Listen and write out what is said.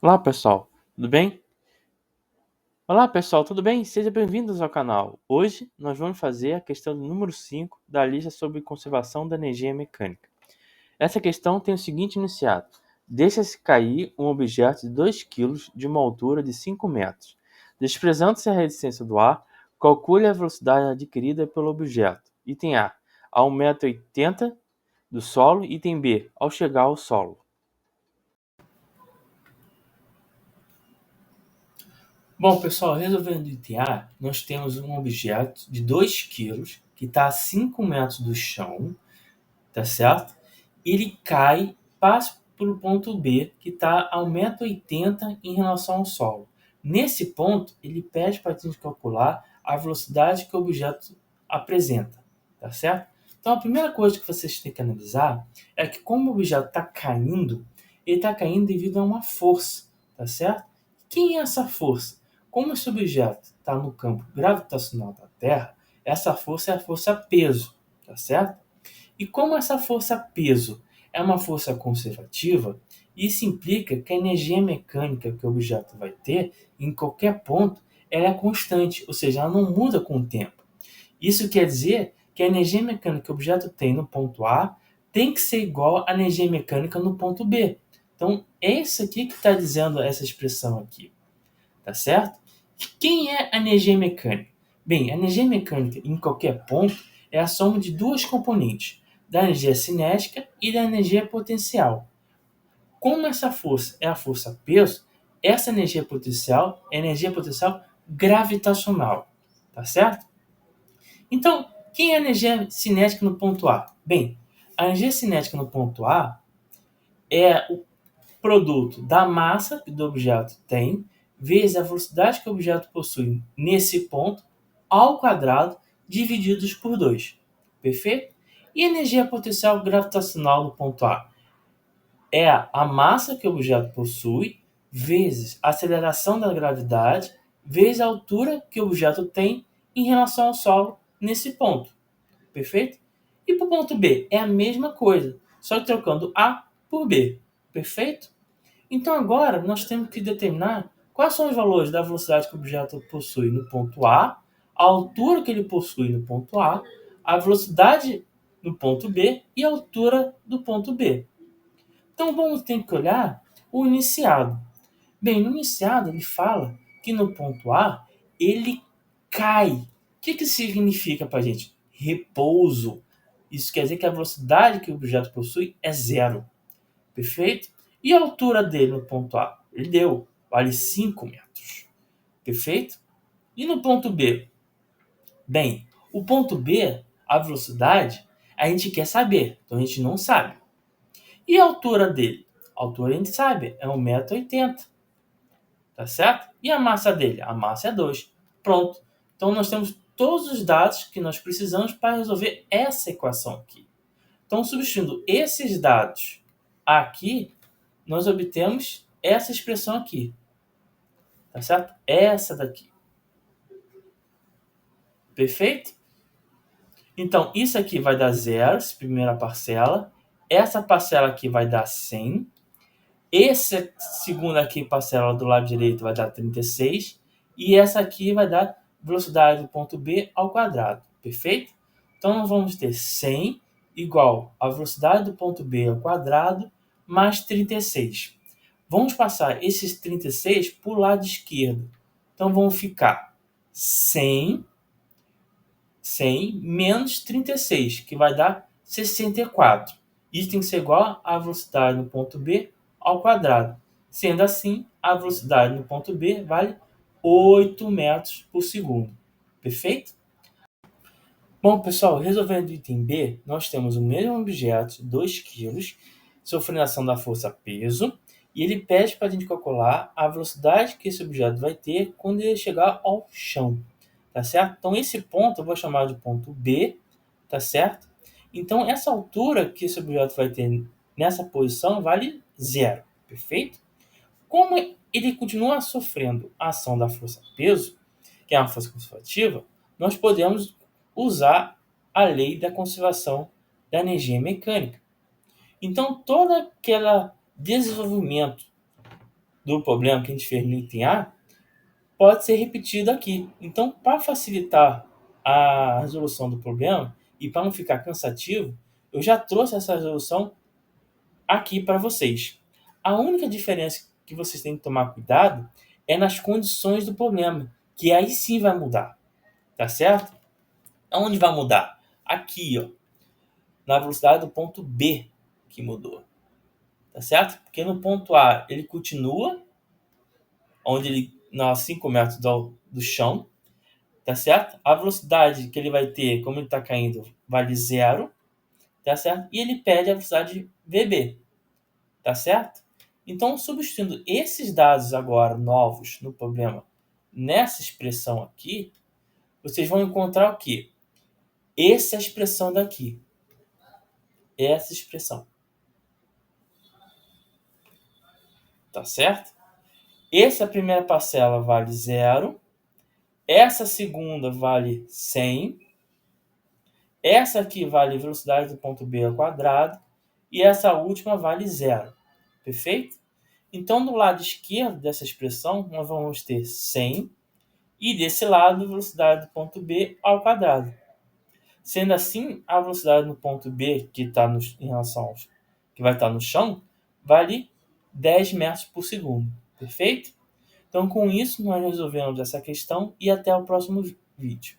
Olá pessoal, tudo bem? Olá pessoal, tudo bem? Sejam bem-vindos ao canal. Hoje nós vamos fazer a questão número 5 da lista sobre conservação da energia mecânica. Essa questão tem o seguinte enunciado: deixa-se cair um objeto de 2 kg de uma altura de 5 metros. Desprezando-se a resistência do ar, calcule a velocidade adquirida pelo objeto. Item a 1,80 m do solo. Item B, ao chegar ao solo. Bom, pessoal, resolvendo o item A, nós temos um objeto de 2 quilos que está a 5 metros do chão, tá certo? Ele cai, passa para o ponto B, que está a 1,80 m em relação ao solo. Nesse ponto, ele pede para a gente calcular a velocidade que o objeto apresenta, tá certo? Então, a primeira coisa que vocês têm que analisar é que como o objeto está caindo, ele está caindo devido a uma força, tá certo? Quem é essa força? Como esse objeto está no campo gravitacional da Terra, essa força é a força peso, tá certo? E como essa força peso é uma força conservativa, isso implica que a energia mecânica que o objeto vai ter em qualquer ponto ela é constante, ou seja, ela não muda com o tempo. Isso quer dizer que a energia mecânica que o objeto tem no ponto A tem que ser igual à energia mecânica no ponto B. Então, é isso aqui que está dizendo essa expressão aqui, tá certo? Quem é a energia mecânica? Bem, a energia mecânica em qualquer ponto é a soma de duas componentes, da energia cinética e da energia potencial. Como essa força é a força peso, essa energia potencial é a energia potencial gravitacional, tá certo? Então, quem é a energia cinética no ponto A? Bem, a energia cinética no ponto A é o produto da massa que o objeto tem, vezes a velocidade que o objeto possui nesse ponto, ao quadrado, divididos por 2. Perfeito? E a energia potencial gravitacional no ponto A? É a massa que o objeto possui, vezes a aceleração da gravidade, vezes a altura que o objeto tem em relação ao solo nesse ponto. Perfeito? E para o ponto B? É a mesma coisa, só trocando A por B. Perfeito? Então agora nós temos que determinar quais são os valores da velocidade que o objeto possui no ponto A, a altura que ele possui no ponto a velocidade no ponto B e a altura do ponto B. Então vamos ter que olhar o iniciado. Bem, no iniciado ele fala que no ponto A ele cai. O que significa para a gente? Repouso. Isso quer dizer que a velocidade que o objeto possui é zero. Perfeito? E a altura dele no ponto A? Ele deu, vale 5 metros. Perfeito? E no ponto B? Bem, o ponto B, a velocidade, a gente quer saber, então a gente não sabe. E a altura dele? A altura a gente sabe, é 1,80 m, tá certo? E a massa dele? A massa é 2. Pronto. Então nós temos todos os dados que nós precisamos para resolver essa equação aqui. Então, substituindo esses dados aqui, nós obtemos essa expressão aqui, tá certo? Essa daqui. Perfeito? Então, isso aqui vai dar zero, essa primeira parcela. Essa parcela aqui vai dar 100. Essa segunda aqui, parcela do lado direito, vai dar 36. E essa aqui vai dar velocidade do ponto B ao quadrado. Perfeito? Então, nós vamos ter 100 igual a velocidade do ponto B ao quadrado mais 36. Vamos passar esses 36 para o lado esquerdo. Então, vão ficar 100 menos 36, que vai dar 64. Isso tem que ser igual à velocidade no ponto B ao quadrado. Sendo assim, a velocidade no ponto B vale 8 metros por segundo. Perfeito? Bom, pessoal, resolvendo o item B, nós temos o mesmo objeto, 2 kg, sofrendo ação da força peso, e ele pede para a gente calcular a velocidade que esse objeto vai ter quando ele chegar ao chão, tá certo? Então, esse ponto eu vou chamar de ponto B, tá certo? Então, essa altura que esse objeto vai ter nessa posição vale zero, perfeito? Como ele continua sofrendo a ação da força peso, que é uma força conservativa, nós podemos usar a lei da conservação da energia mecânica. Então, todo aquele desenvolvimento do problema que a gente fez no item A pode ser repetido aqui. Então, para facilitar a resolução do problema e para não ficar cansativo, eu já trouxe essa resolução aqui para vocês. A única diferença que vocês têm que tomar cuidado é nas condições do problema, que aí sim vai mudar, tá certo? Aonde vai mudar? Aqui, ó, na velocidade do ponto B que mudou, tá certo? Porque no ponto A ele continua onde ele nos 5 metros do chão, tá certo? A velocidade que ele vai ter, como ele está caindo, vale zero, tá certo? E ele pede a velocidade VB, tá certo? Então, substituindo esses dados agora novos no problema nessa expressão aqui, vocês vão encontrar o quê? Essa expressão daqui. Essa expressão. Tá certo? Essa primeira parcela vale zero. Essa segunda vale 100. Essa aqui vale velocidade do ponto B ao quadrado. E essa última vale zero. Perfeito? Então, do lado esquerdo dessa expressão, nós vamos ter 100. E desse lado, velocidade do ponto B ao quadrado. Sendo assim, a velocidade no ponto B, que está em relação que vai estar no chão, vale 10 metros por segundo. Perfeito? Então, com isso, nós resolvemos essa questão e até o próximo vídeo.